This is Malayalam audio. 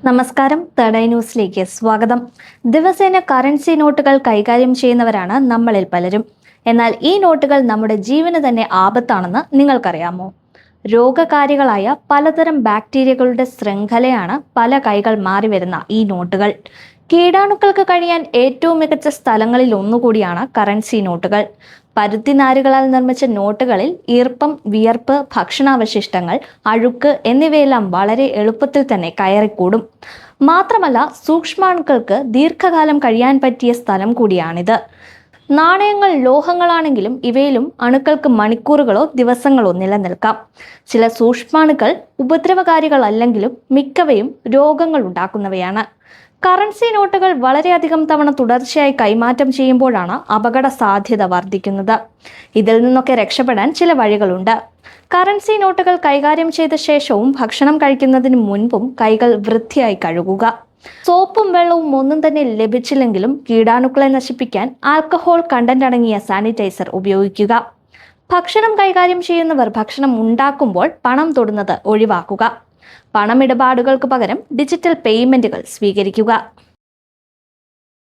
നമസ്കാരം. തേർഡ് ഐ ന്യൂസിലേക്ക് സ്വാഗതം. ദിവസേന കറൻസി നോട്ടുകൾ കൈകാര്യം ചെയ്യുന്നവരാണ് നമ്മളിൽ പലരും. എന്നാൽ ഈ നോട്ടുകൾ നമ്മുടെ ജീവന് തന്നെ ആപത്താണെന്ന് നിങ്ങൾക്കറിയാമോ? രോഗകാരികളായ പലതരം ബാക്ടീരിയകളുടെ ശൃംഖലയാണ് പല കൈകൾ മാറി വരുന്ന ഈ നോട്ടുകൾ. കീടാണുക്കൾക്ക് കഴിയാൻ ഏറ്റവും മികച്ച സ്ഥലങ്ങളിൽ ഒന്നുകൂടിയാണ് കറൻസി നോട്ടുകൾ. പരുത്തി നാരുകളാൽ നിർമ്മിച്ച നോട്ടുകളിൽ ഈർപ്പം, വിയർപ്പ്, ഭക്ഷണാവശിഷ്ടങ്ങൾ, അഴുക്ക് എന്നിവയെല്ലാം വളരെ എളുപ്പത്തിൽ തന്നെ കയറിക്കൂടും. മാത്രമല്ല, സൂക്ഷ്മാണുക്കൾക്ക് ദീർഘകാലം കഴിയാൻ പറ്റിയ സ്ഥലം കൂടിയാണിത്. നാണയങ്ങൾ ലോഹങ്ങളാണെങ്കിലും ഇവയിലും അണുക്കൾക്ക് മണിക്കൂറുകളോ ദിവസങ്ങളോ നിലനിൽക്കാം. ചില സൂക്ഷ്മാണുക്കൾ ഉപദ്രവകാരികളല്ലെങ്കിലും മിക്കവയും രോഗങ്ങൾ ഉണ്ടാക്കുന്നവയാണ്. കറൻസി നോട്ടുകൾ വളരെയധികം തവണ തുടർച്ചയായി കൈമാറ്റം ചെയ്യുമ്പോഴാണ് അപകട സാധ്യത വർദ്ധിക്കുന്നത്. ഇതിൽ നിന്നൊക്കെ രക്ഷപ്പെടാൻ ചില വഴികളുണ്ട്. കറൻസി നോട്ടുകൾ കൈകാര്യം ചെയ്ത ശേഷവും ഭക്ഷണം കഴിക്കുന്നതിന് മുൻപും കൈകൾ വൃത്തിയായി കഴുകുക. സോപ്പും വെള്ളവും ഒന്നും തന്നെ ലഭിച്ചില്ലെങ്കിലും കീടാണുക്കളെ നശിപ്പിക്കാൻ ആൽക്കഹോൾ കണ്ടന്റ് അടങ്ങിയ സാനിറ്റൈസർ ഉപയോഗിക്കുക. ഭക്ഷണം കൈകാര്യം ചെയ്യുന്നവർ ഭക്ഷണം ഉണ്ടാക്കുമ്പോൾ പണം തൊടുന്നത് ഒഴിവാക്കുക. പണമിടപാടുകൾക്ക് പകരം ഡിജിറ്റൽ പേയ്മെന്റുകൾ സ്വീകരിക്കുക.